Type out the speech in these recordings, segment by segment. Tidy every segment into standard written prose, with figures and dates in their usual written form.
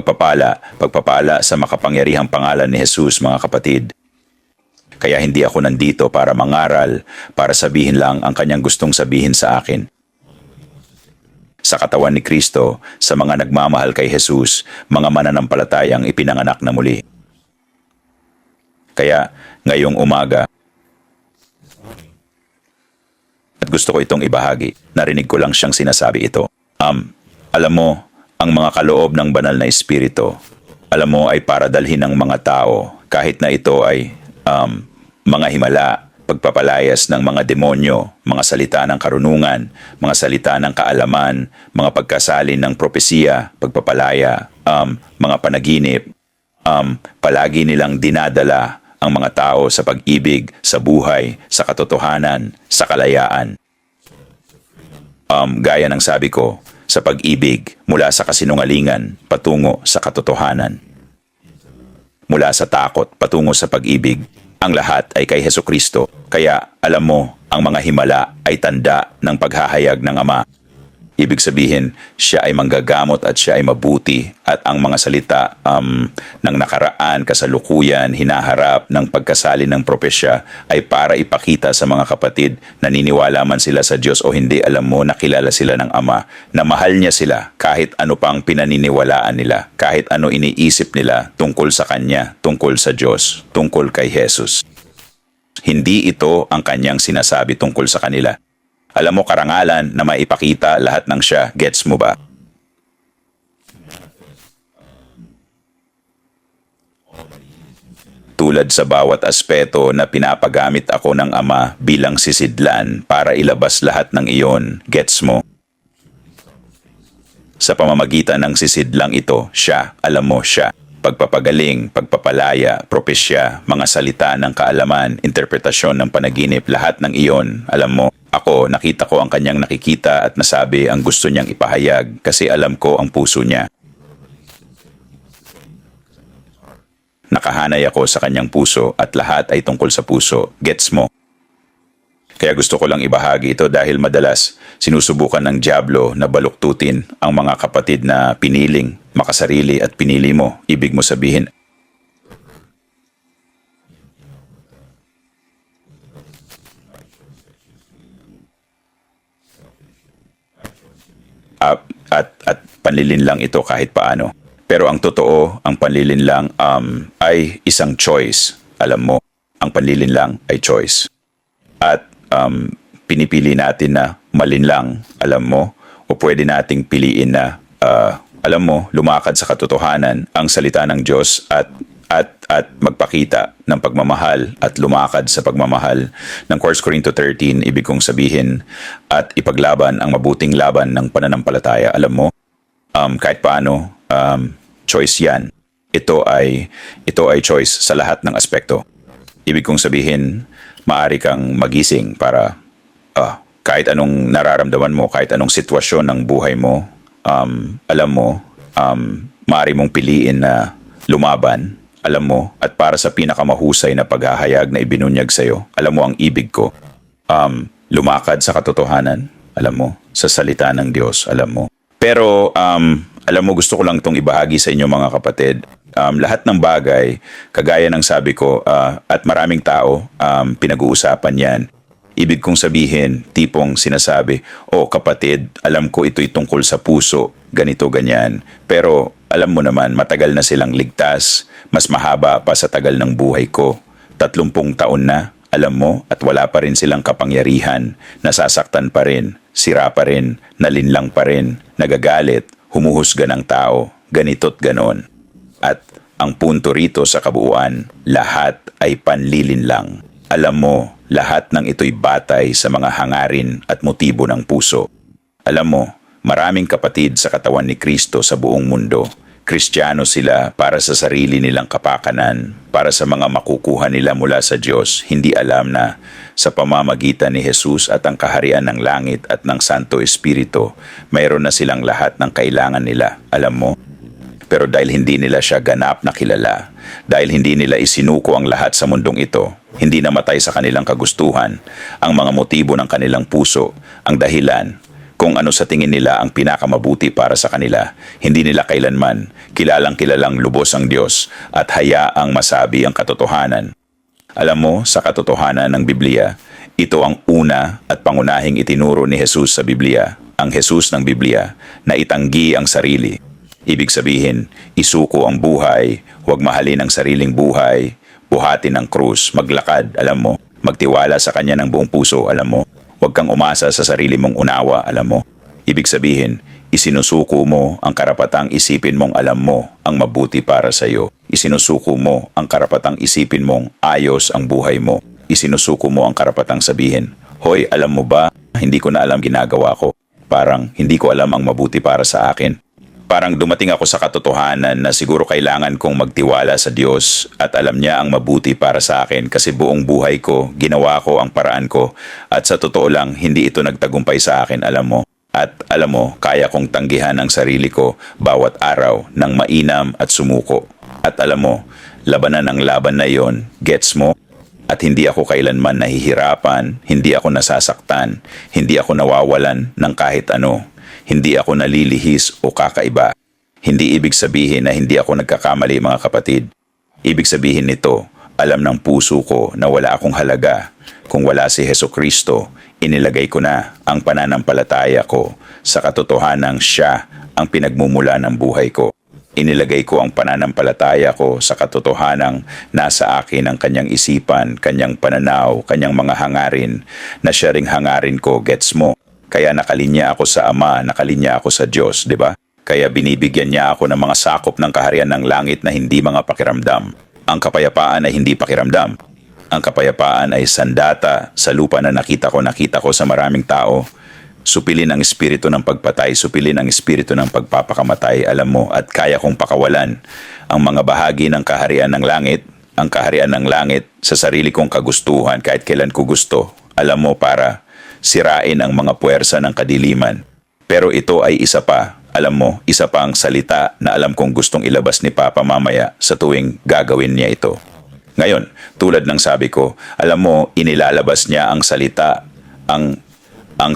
pagpapala sa makapangyarihang pangalan ni Jesus, mga kapatid. Kaya hindi ako nandito para mangaral, para sabihin lang ang kanyang gustong sabihin sa akin. Sa katawan ni Kristo, sa mga nagmamahal kay Jesus, mga mananampalatayang ipinanganak na muli. Kaya ngayong umaga, at gusto ko itong ibahagi, narinig ko lang siyang sinasabi ito. Alam mo, ang mga kaloob ng banal na espiritu, alam mo ay para dalhin ng mga tao, kahit na ito ay mga himala, pagpapalayas ng mga demonyo, mga salita ng karunungan, mga salita ng kaalaman, mga pagkasalin ng propesiya, pagpapalaya, mga panaginip, palagi nilang dinadala ang mga tao sa pag-ibig, sa buhay, sa katotohanan, sa kalayaan. Gaya ng sabi ko, sa pag-ibig mula sa kasinungalingan patungo sa katotohanan. Mula sa takot patungo sa pag-ibig, ang lahat ay kay Hesukristo. Kaya alam mo, ang mga himala ay tanda ng paghahayag ng Ama. Ibig sabihin, siya ay manggagamot at siya ay mabuti at ang mga salita ng nakaraan, kasalukuyan, hinaharap ng pagkasalin ng propesya ay para ipakita sa mga kapatid, naniniwala man sila sa Diyos o hindi, alam mo, nakilala sila ng Ama, na mahal niya sila kahit ano pang pinaniniwalaan nila, kahit ano iniisip nila tungkol sa Kanya, tungkol sa Diyos, tungkol kay Jesus. Hindi ito ang Kanyang sinasabi tungkol sa kanila. Alam mo, karangalan na maipakita lahat ng siya. Gets mo ba? Tulad sa bawat aspeto na pinapagamit ako ng Ama bilang sisidlan para ilabas lahat ng iyon. Gets mo? Sa pamamagitan ng sisidlang ito, siya, alam mo siya. Pagpapagaling, pagpapalaya, propesya, mga salita ng kaalaman, interpretasyon ng panaginip, lahat ng iyon, alam mo, ako, nakita ko ang kanyang nakikita at nasabi ang gusto niyang ipahayag kasi alam ko ang puso niya. Nakahanay ako sa kanyang puso at lahat ay tungkol sa puso. Gets mo? Kaya gusto ko lang ibahagi ito dahil madalas sinusubukan ng dyablo na baluktutin ang mga kapatid na piniling, makasarili at pinili mo. Ibig mo sabihin, at panlilin lang ito kahit paano. Pero ang totoo, ang panlilin lang ay isang choice. Alam mo, ang panlilin lang ay choice. At pinipili natin na malinlang, alam mo, o pwede nating piliin na, alam mo, lumakad sa katotohanan, ang salita ng Diyos at magpakita ng pagmamahal at lumakad sa pagmamahal ng 1 Corinto 13, ibig kong sabihin, at ipaglaban ang mabuting laban ng pananampalataya. Alam mo, kahit paano, choice yan. Ito ay choice sa lahat ng aspekto. Ibig kong sabihin, maaari kang magising para kahit anong nararamdaman mo, kahit anong sitwasyon ng buhay mo, alam mo, maaari mong piliin na lumaban, alam mo, at para sa pinakamahusay na paghahayag na ibinunyag sa'yo, alam mo ang ibig ko, lumakad sa katotohanan, alam mo, sa salita ng Diyos, alam mo. Pero, alam mo, gusto ko lang itong ibahagi sa inyo mga kapatid. Lahat ng bagay, kagaya ng sabi ko, at maraming tao, pinag-uusapan yan. Ibig kong sabihin, tipong sinasabi, kapatid, alam ko ito'y tungkol sa puso, ganito, ganyan. Pero alam mo naman, matagal na silang ligtas, mas mahaba pa sa tagal ng buhay ko. 30 taon na, alam mo, at wala pa rin silang kapangyarihan, nasasaktan pa rin, sira pa rin, nalinlang pa rin, nagagalit, humuhusga ng tao, ganito't ganon. At ang punto rito sa kabuuan, lahat ay panlilin lang. Alam mo, lahat ng ito'y batay sa mga hangarin at motibo ng puso. Alam mo, maraming kapatid sa katawan ni Kristo sa buong mundo. Kristiyano sila para sa sarili nilang kapakanan, para sa mga makukuha nila mula sa Diyos. Hindi alam na sa pamamagitan ni Jesus at ang kaharian ng langit at ng Santo Espiritu, mayroon na silang lahat ng kailangan nila. Alam mo? Pero dahil hindi nila siya ganap na kilala, dahil hindi nila isinuko ang lahat sa mundong ito, hindi namatay sa kanilang kagustuhan, ang mga motibo ng kanilang puso, ang dahilan kung ano sa tingin nila ang pinakamabuti para sa kanila. Hindi nila kailanman kilalang lubos ang Diyos at hayaang masabi ang katotohanan. Alam mo, sa katotohanan ng Biblia, ito ang una at pangunahing itinuro ni Jesus sa Biblia, ang Jesus ng Biblia, na itanggi ang sarili. Ibig sabihin, isuko ang buhay, huwag mahalin ang sariling buhay, buhatin ang krus, maglakad, alam mo, magtiwala sa Kanya ng buong puso, alam mo, huwag kang umasa sa sarili mong unawa, alam mo. Ibig sabihin, isinusuko mo ang karapatang isipin mong alam mo ang mabuti para sa iyo. Isinusuko mo ang karapatang isipin mong ayos ang buhay mo. Isinusuko mo ang karapatang sabihin, hoy, alam mo ba, hindi ko na alam ginagawa ko. Parang hindi ko alam ang mabuti para sa akin. Parang dumating ako sa katotohanan na siguro kailangan kong magtiwala sa Diyos at alam niya ang mabuti para sa akin kasi buong buhay ko, ginawa ko ang paraan ko at sa totoo lang, hindi ito nagtagumpay sa akin, alam mo. At alam mo, kaya kong tanggihan ang sarili ko bawat araw ng mainam at sumuko. At alam mo, labanan ang laban na yon, gets mo? At hindi ako kailanman nahihirapan, hindi ako nasasaktan, hindi ako nawawalan ng kahit ano, hindi ako nalilihis o kakaiba. Hindi ibig sabihin na hindi ako nagkakamali, mga kapatid. Ibig sabihin nito, alam ng puso ko na wala akong halaga. Kung wala si Hesukristo, inilagay ko na ang pananampalataya ko sa katotohanang siya ang pinagmumula ng buhay ko. Inilagay ko ang pananampalataya ko sa katotohanang nasa akin ang kanyang isipan, kanyang pananaw, kanyang mga hangarin, na siya ring hangarin ko, gets mo? Kaya nakalinya ako sa Ama, nakalinya ako sa Diyos, di ba? Kaya binibigyan niya ako ng mga sakop ng kaharian ng langit na hindi mga pakiramdam. Ang kapayapaan ay hindi pakiramdam. Ang kapayapaan ay sandata sa lupa na nakita ko sa maraming tao. Supilin ang espiritu ng pagpatay, supilin ang espiritu ng pagpapakamatay, alam mo, at kaya kong pakawalan ang mga bahagi ng kaharian ng langit, ang kaharian ng langit sa sarili kong kagustuhan kahit kailan ko gusto, alam mo, para sirain ang mga puwersa ng kadiliman. Pero ito ay isa pa, alam mo, isa pa ang salita na alam kong gustong ilabas ni Papa mamaya sa tuwing gagawin niya ito. Ngayon, tulad ng sabi ko, alam mo, inilalabas niya ang salita, ang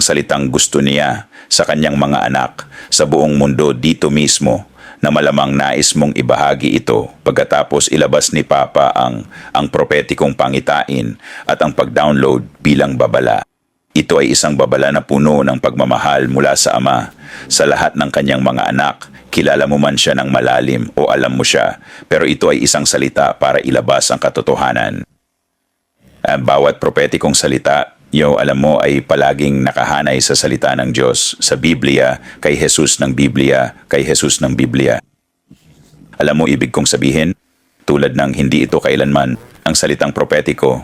salitang gusto niya sa kanyang mga anak sa buong mundo dito mismo na malamang nais mong ibahagi ito pagkatapos ilabas ni Papa ang propetikong pangitain at ang pag-download bilang babala. Ito ay isang babala na puno ng pagmamahal mula sa Ama sa lahat ng kanyang mga anak. Kilala mo man siya ng malalim o alam mo siya, pero ito ay isang salita para ilabas ang katotohanan. Bawat propetikong salita, alam mo, ay palaging nakahanay sa salita ng Diyos, sa Biblia, kay Jesus ng Biblia, kay Jesus ng Biblia. Alam mo, ibig kong sabihin, tulad ng hindi ito kailanman ang salitang propetiko,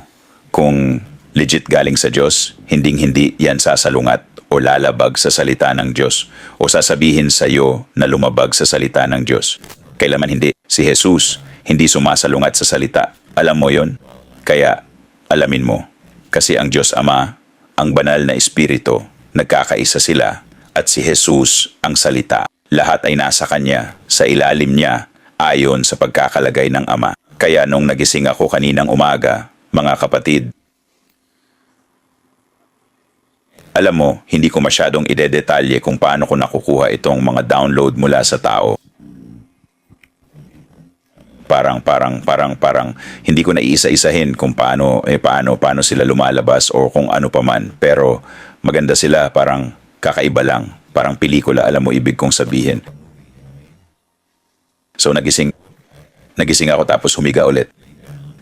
kung legit galing sa Diyos, hinding-hindi yan sasalungat o lalabag sa salita ng Diyos o sasabihin sa iyo na lumabag sa salita ng Diyos. Kailanman hindi. Si Jesus, hindi sumasalungat sa salita. Alam mo yon? Kaya, alamin mo. Kasi ang Diyos Ama, ang banal na Espiritu, nagkakaisa sila, at si Jesus ang salita. Lahat ay nasa Kanya, sa ilalim niya, ayon sa pagkakalagay ng Ama. Kaya nung nagising ako kaninang umaga, mga kapatid, alam mo, hindi ko masyadong idedetalye kung paano ko nakukuha itong mga download mula sa tao. Parang hindi ko na iisa-isahin kung paano sila lumalabas o kung ano pa man. Pero maganda sila, parang kakaiba lang. Parang pelikula, alam mo ibig kong sabihin. So nagising ako tapos humiga ulit.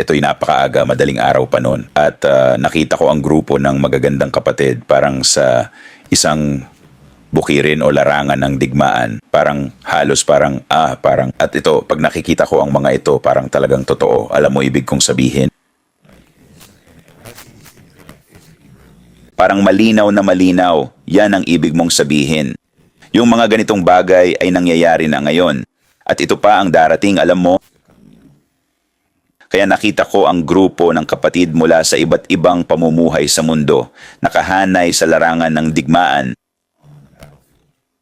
Ito'y napakaaga, madaling araw pa noon. At nakita ko ang grupo ng magagandang kapatid parang sa isang bukirin o larangan ng digmaan. Parang halos at ito, pag nakikita ko ang mga ito, parang talagang totoo. Alam mo ibig kong sabihin? Parang malinaw na malinaw, yan ang ibig mong sabihin. Yung mga ganitong bagay ay nangyayari na ngayon. At ito pa ang darating, alam mo? Kaya nakita ko ang grupo ng kapatid mula sa iba't ibang pamumuhay sa mundo, nakahanay sa larangan ng digmaan.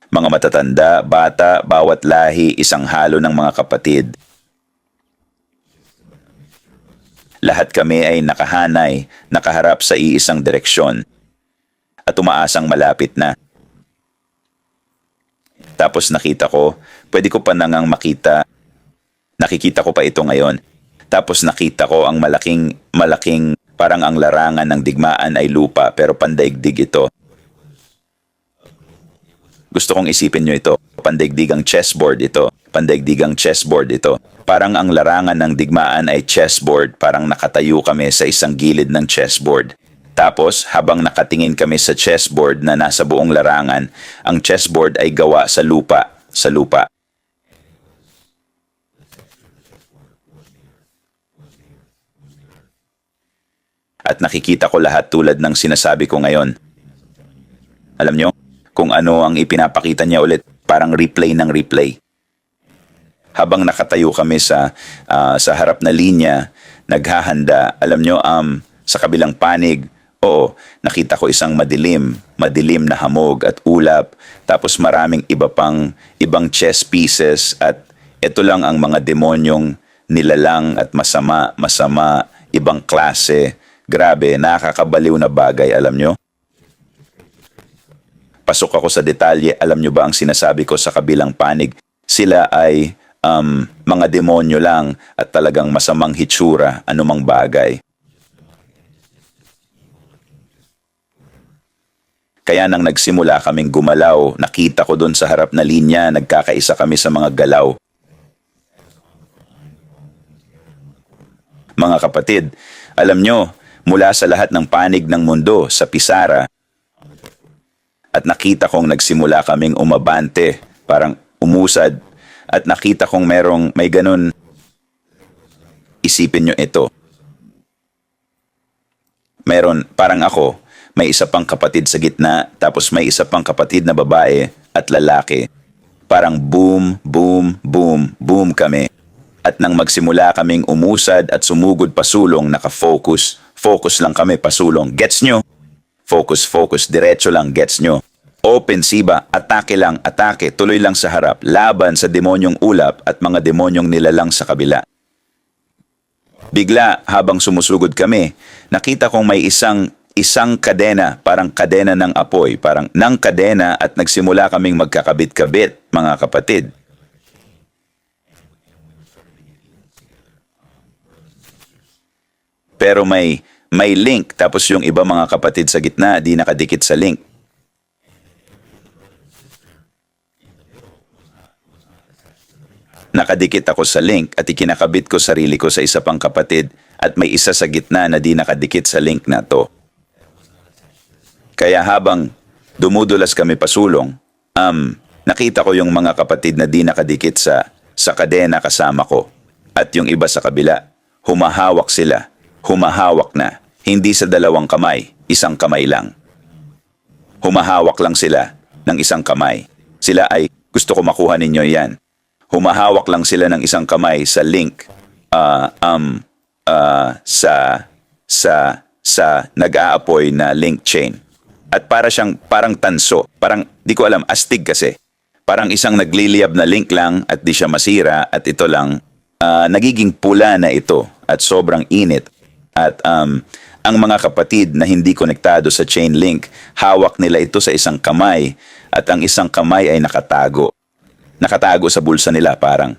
Mga matatanda, bata, bawat lahi, isang halo ng mga kapatid. Lahat kami ay nakahanay, nakaharap sa iisang direksyon. At umaasang malapit na. Tapos nakita ko, pwede ko pa nangang nakikita ko pa ito ngayon. Tapos nakita ko ang malaking parang ang larangan ng digmaan ay lupa pero pandaigdig ito. Gusto kong isipin nyo ito. Pandaigdigang chessboard ito. Pandaigdigang chessboard ito. Parang ang larangan ng digmaan ay chessboard. Parang nakatayo kami sa isang gilid ng chessboard. Tapos, habang nakatingin kami sa chessboard na nasa buong larangan, ang chessboard ay gawa sa lupa. Sa lupa. At nakikita ko lahat tulad ng sinasabi ko ngayon. Alam nyo, kung ano ang ipinapakita niya ulit, parang replay ng replay. Habang nakatayo kami sa harap na linya, naghahanda, alam nyo, sa kabilang panig, oo, nakita ko isang madilim na hamog at ulap, tapos maraming ibang chess pieces at ito lang ang mga demonyong nilalang at masama, ibang klase. Grabe, nakakabaliw na bagay, alam nyo? Pasok ako sa detalye, alam nyo ba ang sinasabi ko sa kabilang panig? Sila ay mga demonyo lang at talagang masamang hitsura, anumang bagay. Kaya nang nagsimula kaming gumalaw, nakita ko doon sa harap na linya, nagkakaisa kami sa mga galaw. Mga kapatid, alam nyo, mula sa lahat ng panig ng mundo, sa Pisara, at nakita kong nagsimula kaming umabante, parang umusad, at nakita kong may ganun, isipin nyo ito. Meron, parang ako, may isa pang kapatid sa gitna, tapos may isa pang kapatid na babae at lalaki. Parang boom, boom, boom, boom kami. At nang magsimula kaming umusad at sumugod pasulong, naka-focus. Focus lang kami pasulong. Gets nyo? Focus, diretso lang, gets nyo? Opensiba, atake lang, atake, tuloy lang sa harap, laban sa demonyong ulap at mga demonyong nilalang sa kabila. Bigla, habang sumusugod kami, nakita kong may isang kadena, parang kadena ng apoy, parang ng kadena at nagsimula kaming magkakabit-kabit, mga kapatid. Pero may link, tapos yung iba mga kapatid sa gitna, di nakadikit sa link. Nakadikit ako sa link at ikinakabit ko sarili ko sa isa pang kapatid at may isa sa gitna na di nakadikit sa link na to. Kaya habang dumudulas kami pasulong, nakita ko yung mga kapatid na di nakadikit sa kadena kasama ko. At yung iba sa kabila, humahawak sila. Humahawak na. Hindi sa dalawang kamay, isang kamay lang. Humahawak lang sila ng isang kamay. Sila ay, gusto ko makuha ninyo yan. Humahawak lang sila ng isang kamay sa link, sa nag-aapoy na link chain. At parang tanso, parang, di ko alam, astig kasi. Parang isang nagliliyab na link lang at di siya masira at ito lang, nagiging pula na ito at sobrang init. At ang mga kapatid na hindi konektado sa chain link, hawak nila ito sa isang kamay at ang isang kamay ay nakatago. Nakatago sa bulsa nila parang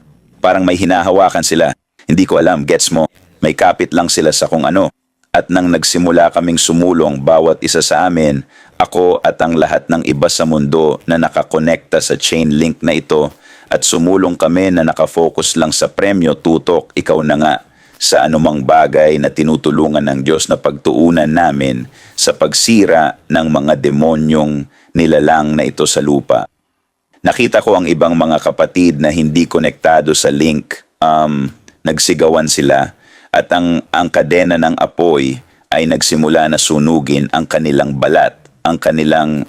may hinahawakan sila. Hindi ko alam, gets mo? May kapit lang sila sa kung ano. At nang nagsimula kaming sumulong bawat isa sa amin, ako at ang lahat ng iba sa mundo na nakakonekta sa chain link na ito at sumulong kami na nakafocus lang sa premyo, tutok, ikaw na nga, sa anumang bagay na tinutulungan ng Diyos na pagtuunan namin sa pagsira ng mga demonyong nilalang na ito sa lupa. Nakita ko ang ibang mga kapatid na hindi konektado sa link, nagsigawan sila at ang kadena ng apoy ay nagsimula na sunugin ang kanilang balat, ang kanilang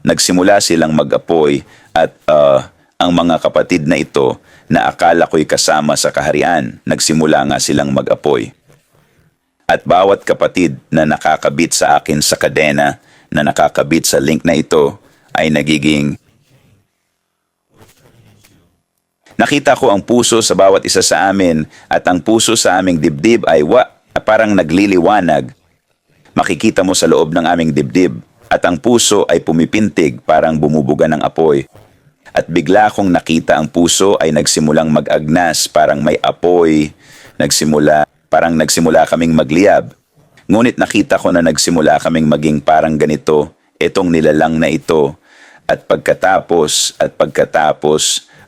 nagsimula silang mag-apoy at ang mga kapatid na ito na akala ko'y kasama sa kaharian, nagsimula nga silang mag-apoy. At bawat kapatid na nakakabit sa akin sa kadena, na nakakabit sa link na ito, ay nagiging... Nakita ko ang puso sa bawat isa sa amin at ang puso sa aming dibdib ay parang nagliliwanag. Makikita mo sa loob ng aming dibdib at ang puso ay pumipintig parang bumubuga ng apoy. At bigla kong nakita ang puso ay nagsimulang mag-agnas, parang may apoy, parang nagsimula kaming magliyab. Ngunit nakita ko na nagsimula kaming maging parang ganito, itong nilalang na ito. At pagkatapos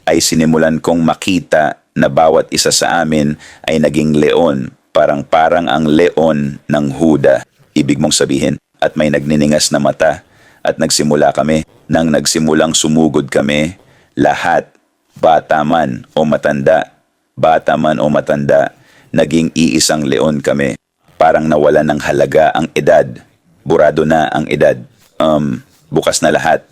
ay sinimulan kong makita na bawat isa sa amin ay naging leon, parang ang leon ng Huda. Ibig mong sabihin, at may nagniningas na mata. At nagsimula kami. Nang nagsimulang sumugod kami, lahat, bata man o matanda, naging iisang leon kami. Parang nawala ng halaga ang edad. Burado na ang edad. Bukas na lahat.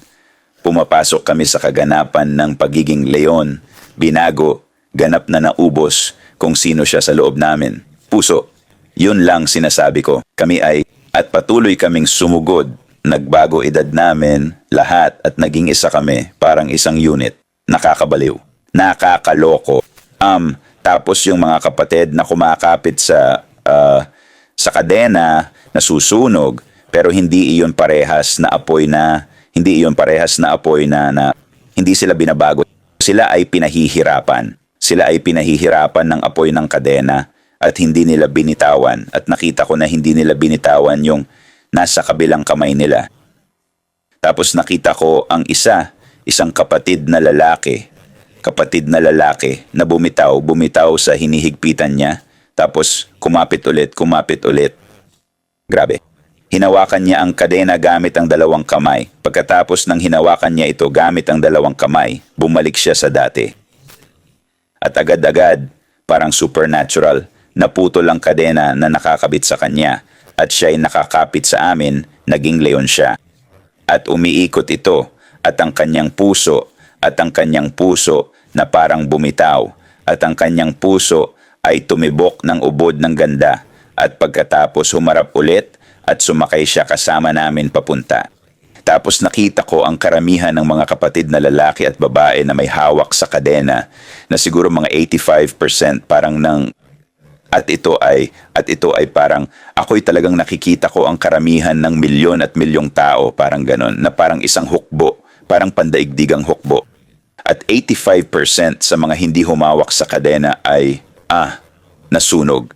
Pumapasok kami sa kaganapan ng pagiging leon. Binago, ganap na naubos kung sino siya sa loob namin. Puso, yun lang sinasabi ko. Kami ay, at patuloy kaming sumugod. Nagbago edad namin, lahat, at naging isa kami, parang isang unit. Nakakabaliw. Nakakaloko. Tapos yung mga kapatid na kumakapit sa kadena, nasusunog, pero hindi iyon parehas na apoy na hindi sila binabago. Sila ay pinahihirapan. Sila ay pinahihirapan ng apoy ng kadena at hindi nila binitawan. At nakita ko na hindi nila binitawan yung nasa kabilang kamay nila. Tapos nakita ko ang isang kapatid na lalaki na bumitaw sa hinihigpitan niya, tapos kumapit ulit. Grabe. Hinawakan niya ang kadena gamit ang dalawang kamay. Pagkatapos ng hinawakan niya ito gamit ang dalawang kamay, bumalik siya sa dati. At agad-agad, parang supernatural, naputol ang kadena na nakakabit sa kanya. At siya ay nakakapit sa amin, naging leon siya. At umiikot ito, at ang kanyang puso na parang bumitaw, at ang kanyang puso ay tumibok ng ubod ng ganda, at pagkatapos humarap ulit, at sumakay siya kasama namin papunta. Tapos nakita ko ang karamihan ng mga kapatid na lalaki at babae na may hawak sa kadena, na siguro mga 85% parang At ito ay parang, ako'y talagang nakikita ko ang karamihan ng milyon at milyong tao, parang ganon, na parang isang hukbo, parang pandaigdigang hukbo. At 85% sa mga hindi humawak sa kadena ay, nasunog.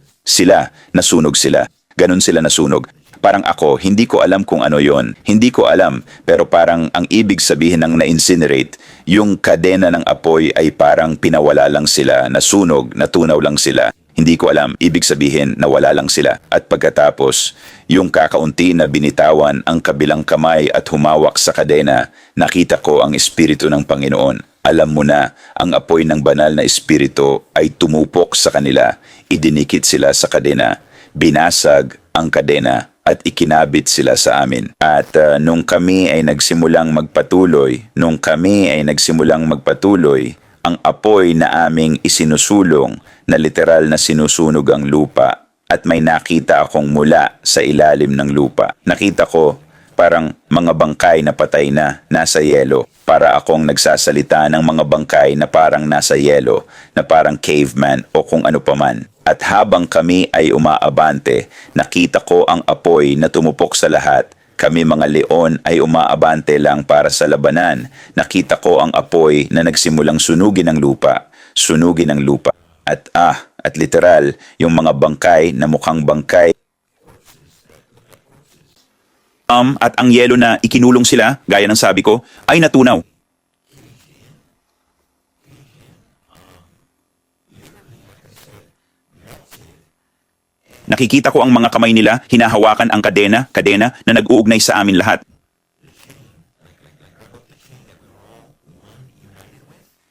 Nasunog sila. Ganon sila nasunog. Parang ako, hindi ko alam kung ano yon. Hindi ko alam, pero parang ang ibig sabihin ng na-incinerate, yung kadena ng apoy ay parang pinawala lang sila, nasunog, natunaw lang sila. Hindi ko alam, ibig sabihin na wala lang sila. At pagkatapos, yung kakaunti na binitawan ang kabilang kamay at humawak sa kadena, nakita ko ang Espiritu ng Panginoon. Alam mo na, ang apoy ng banal na Espiritu ay tumupok sa kanila, idinikit sila sa kadena, binasag ang kadena at ikinabit sila sa amin. At nung kami ay nagsimulang magpatuloy, ang apoy na aming isinusulong na literal na sinusunog ang lupa at may nakita akong mula sa ilalim ng lupa. Nakita ko parang mga bangkay na patay na nasa yelo. Para akong nagsasalita ng mga bangkay na parang nasa yelo, na parang caveman o kung ano paman. At habang kami ay umaabante, nakita ko ang apoy na tumupok sa lahat. Kami mga leon ay umaabante lang para sa labanan. Nakita ko ang apoy na nagsimulang sunugin ang lupa. At literal, yung mga bangkay na mukhang bangkay. At ang yelo na ikinulong sila, gaya ng sabi ko, ay natunaw. Nakikita ko ang mga kamay nila, hinahawakan ang kadena na nag-uugnay sa amin lahat.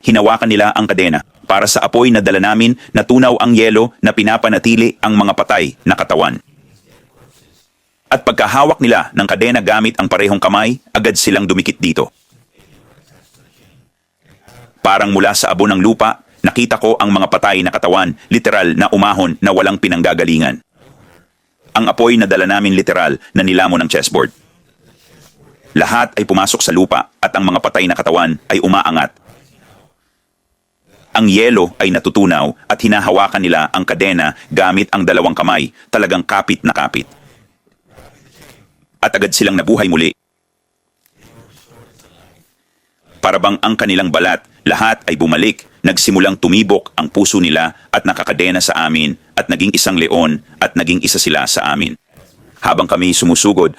Hinawakan nila ang kadena. Para sa apoy na dala namin, natunaw ang yelo na pinapanatili ang mga patay na katawan. At pagkahawak nila ng kadena gamit ang parehong kamay, agad silang dumikit dito. Parang mula sa abo ng lupa, nakita ko ang mga patay na katawan, literal na umahon na walang pinanggagalingan. Ang apoy na dala namin literal na nilamon ng chessboard. Lahat ay pumasok sa lupa at ang mga patay na katawan ay umaangat. Ang yelo ay natutunaw at hinahawakan nila ang kadena gamit ang dalawang kamay, talagang kapit na kapit. At agad silang nabuhay muli. Para bang ang kanilang balat, lahat ay bumalik, nagsimulang tumibok ang puso nila at nakakadena sa amin at naging isang leon at naging isa sila sa amin. Habang kami sumusugod,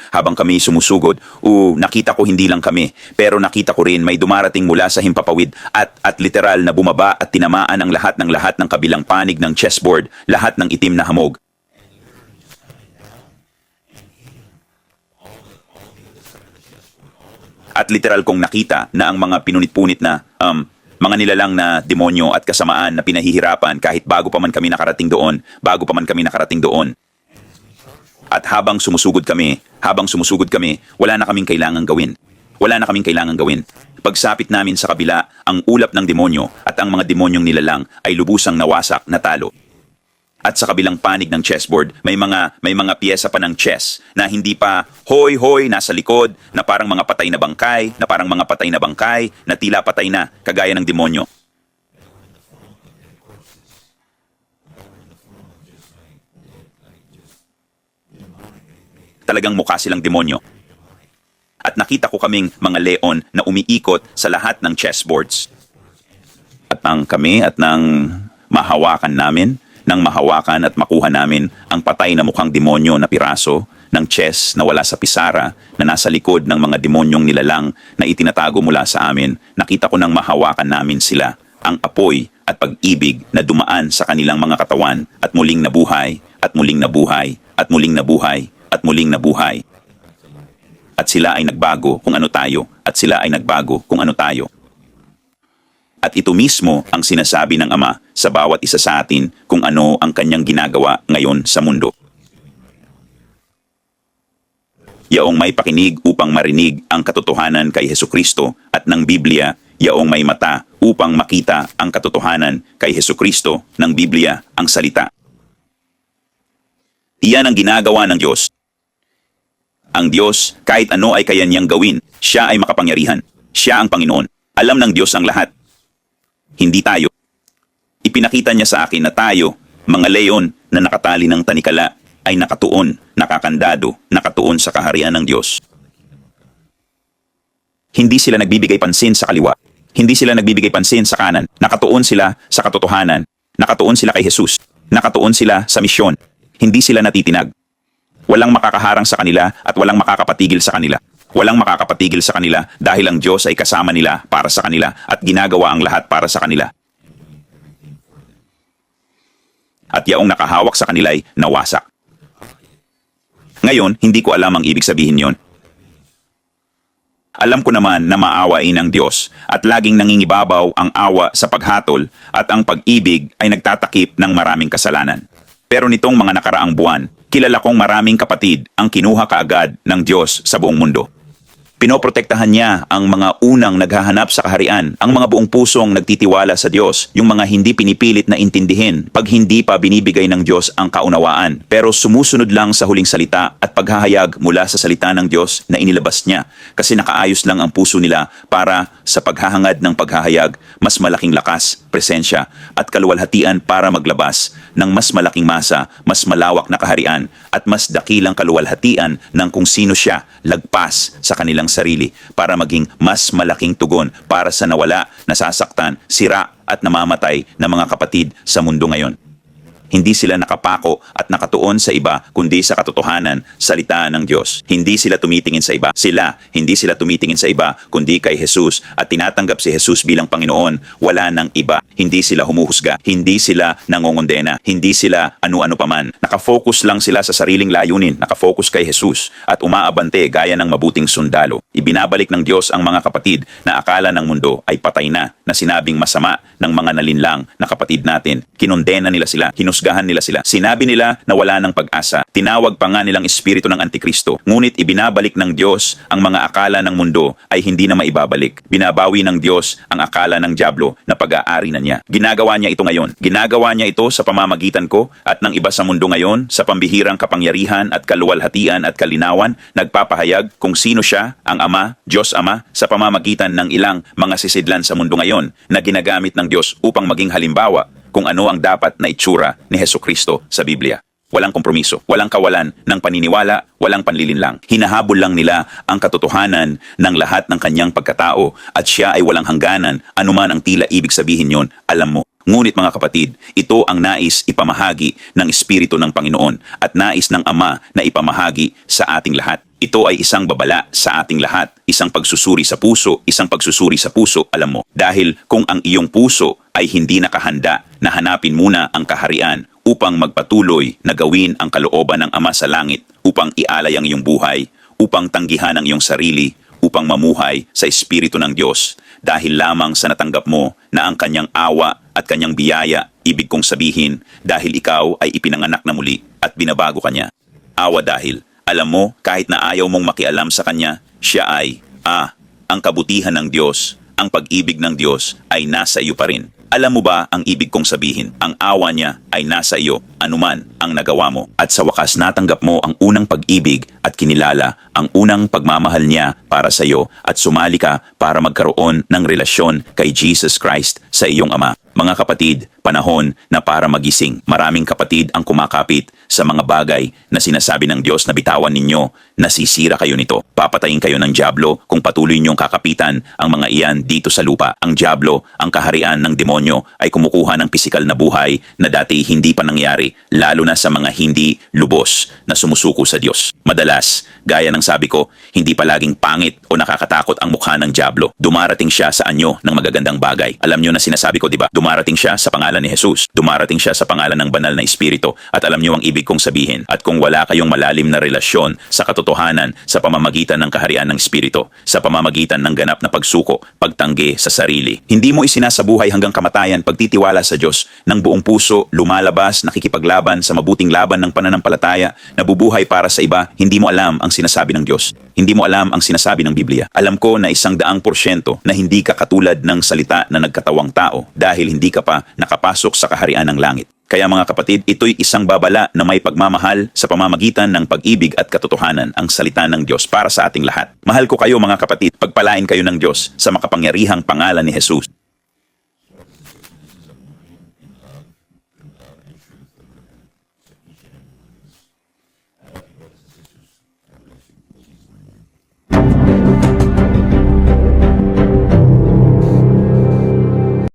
nakita ko hindi lang kami, pero nakita ko rin may dumarating mula sa himpapawid at literal na bumaba at tinamaan ang lahat ng kabilang panig ng chessboard, lahat ng itim na hamog. At literal kong nakita na ang mga pinunit-punit na mga nilalang na demonyo at kasamaan na pinahihirapan kahit bago pa man kami nakarating doon. At habang sumusugod kami, wala na kaming kailangang gawin. Pagsapit namin sa kabila, ang ulap ng demonyo at ang mga demonyong nilalang ay lubusang nawasak, natalo. At sa kabilang panig ng chessboard, may mga piyesa pa ng chess na hindi pa hoy nasa likod, na parang mga patay na bangkay, na tila patay na, kagaya ng demonyo. Talagang mukha silang demonyo. At nakita ko kaming mga leon na umiikot sa lahat ng chessboards. At nang mahawakan at makuha namin ang patay na mukhang demonyo na piraso ng chess na wala sa pisara na nasa likod ng mga demonyong nilalang na itinatago mula sa amin, nakita ko nang mahawakan namin sila, ang apoy at pag-ibig na dumaan sa kanilang mga katawan at muling nabuhay, at muling nabuhay, at muling nabuhay, at muling nabuhay. At sila ay nagbago kung ano tayo, At ito mismo ang sinasabi ng Ama sa bawat isa sa atin kung ano ang kanyang ginagawa ngayon sa mundo. Yaong may pakinig upang marinig ang katotohanan kay Hesukristo at ng Biblia, yaong may mata upang makita ang katotohanan kay Hesukristo ng Biblia, ang salita. Iyan ang ginagawa ng Diyos. Ang Diyos, kahit ano ay kaya niyang gawin. Siya ay makapangyarihan. Siya ang Panginoon. Alam ng Diyos ang lahat. Hindi tayo. Ipinakita niya sa akin na tayo, mga leon na nakatali ng tanikala, ay nakatuon, nakakandado, nakatuon sa kaharian ng Diyos. Hindi sila nagbibigay pansin sa kaliwa. Hindi sila nagbibigay pansin sa kanan. Nakatuon sila sa katotohanan. Nakatuon sila kay Jesus. Nakatuon sila sa misyon. Hindi sila natitinag. Walang makakaharang sa kanila at walang makakapatigil sa kanila. Walang makakapatigil sa kanila dahil ang Diyos ay kasama nila para sa kanila at ginagawa ang lahat para sa kanila. At yaong nakahawak sa kanila ay nawasak. Ngayon, hindi ko alam ang ibig sabihin yon. Alam ko naman na maawain ng Diyos at laging nangingibabaw ang awa sa paghatol at ang pag-ibig ay nagtatakip ng maraming kasalanan. Pero nitong mga nakaraang buwan, kilala kong maraming kapatid ang kinuha kaagad ng Diyos sa buong mundo. Pinoprotektahan niya ang mga unang naghahanap sa kaharian, ang mga buong pusong nagtitiwala sa Diyos, yung mga hindi pinipilit na intindihin pag hindi pa binibigay ng Diyos ang kaunawaan, pero sumusunod lang sa huling salita at paghahayag mula sa salita ng Diyos na inilabas niya kasi nakaayos lang ang puso nila para sa paghahangad ng paghahayag, mas malaking lakas, presensya at kaluwalhatian para maglabas ng mas malaking masa, mas malawak na kaharian at mas dakilang kaluwalhatian ng kung sino siya lagpas sa kanilang sarili para maging mas malaking tugon para sa nawala, nasasaktan, sira at namamatay na mga kapatid sa mundo ngayon. Hindi sila nakapako at nakatuon sa iba kundi sa katotohanan, salita ng Diyos. Hindi sila tumitingin sa iba. Hindi sila tumitingin sa iba kundi kay Jesus at tinatanggap si Jesus bilang Panginoon. Wala nang iba. Hindi sila humuhusga. Hindi sila nangongondena. Hindi sila ano-ano paman. Nakafocus lang sila sa sariling layunin. Nakafocus kay Jesus at umaabante gaya ng mabuting sundalo. Ibinabalik ng Diyos ang mga kapatid na akala ng mundo ay patay na sinabing masama ng mga nalinlang na kapatid natin. Kinondena nila sila. Hinusgahan nila sila. Sinabi nila na wala ng pag-asa. Tinawag pa nga nilang espiritu ng Antikristo. Ngunit ibinabalik ng Diyos ang mga akala ng mundo ay hindi na maibabalik. Binabawi ng Diyos ang akala ng dyablo na pag-aari na niya. Ginagawa niya ito ngayon. Ginagawa niya ito sa pamamagitan ko at ng iba sa mundo ngayon sa pambihirang kapangyarihan at kaluwalhatian at kalinawan, nagpapahayag kung sino siya, ang Ama, Diyos Ama, sa pamamagitan ng ilang mga sisidlan sa mundo ngayon na ginagamit ng Diyos upang maging halimbawa kung ano ang dapat na itsura ni Hesukristo sa Biblia. walang kompromiso, walang kawalan ng paniniwala, walang panlilinlang. Hinahabol lang nila ang katotohanan ng lahat ng kanyang pagkatao at siya ay walang hangganan, anuman ang tila ibig sabihin yon, alam mo. Ngunit mga kapatid, ito ang nais ipamahagi ng Espiritu ng Panginoon at nais ng Ama na ipamahagi sa ating lahat. Ito ay isang babala sa ating lahat, isang pagsusuri sa puso, alam mo. Dahil kung ang iyong puso ay hindi nakahanda na hanapin muna ang kaharian upang magpatuloy na gawin ang kalooban ng Ama sa langit, upang ialay ang iyong buhay, upang tanggihan ang iyong sarili, upang mamuhay sa Espiritu ng Diyos, dahil lamang sa natanggap mo na ang kanyang awa at kanyang biyaya, ibig kong sabihin, dahil ikaw ay ipinanganak na muli at binabago kanya. Awa dahil, alam mo, kahit na ayaw mong makialam sa kanya, siya ay, ang kabutihan ng Diyos, ang pag-ibig ng Diyos ay nasa iyo pa rin. Alam mo ba ang ibig kong sabihin? Ang awa niya ay nasa iyo, anuman ang nagawa mo. At sa wakas natanggap mo ang unang pag-ibig at kinilala ang unang pagmamahal niya para sa iyo at sumali ka para magkaroon ng relasyon kay Jesus Christ sa iyong Ama. Mga kapatid, panahon na para magising. Maraming kapatid ang kumakapit sa mga bagay na sinasabi ng Diyos na bitawan ninyo, nasisira kayo nito. Papatayin kayo ng dyablo kung patuloy niyong kakapitan ang mga iyan dito sa lupa. Ang dyablo, ang kaharian ng demonyo ay kumukuha ng pisikal na buhay na dati hindi pa nangyari, lalo na sa mga hindi lubos na sumusuko sa Diyos. Madalas, gaya ng sabi ko, hindi palaging pangit o nakakatakot ang mukha ng dyablo. Dumarating siya sa anyo ng magagandang bagay. Alam niyo na sinasabi ko, di ba? Dumarating siya sa pangalan ni Jesus. Dumarating siya sa pangalan ng banal na Espiritu. At alam niyo ang ibig kong sabihin. At kung wala kayong malalim na relasyon sa katotohanan sa pamamagitan ng kaharian ng Espiritu, sa pamamagitan ng ganap na pagsuko, pagtanggi sa sarili, hindi mo isinasabuhay hanggang kamatayan pagtitiwala sa Diyos ng buong puso, lumalabas, nakikipaglaban sa mabuting laban ng pananampalataya, nabubuhay para sa iba, hindi mo alam ang sinasabi ng Diyos. Hindi mo alam ang sinasabi ng Biblia. Alam ko na 100% na hindi ka katulad ng salita na nagkatawang tao dahil hindi ka pa nakapasok sa kaharian ng langit. Kaya mga kapatid, ito'y isang babala na may pagmamahal sa pamamagitan ng pag-ibig at katotohanan, ang salita ng Diyos para sa ating lahat. Mahal ko kayo mga kapatid, pagpalain kayo ng Diyos sa makapangyarihang pangalan ni Jesus.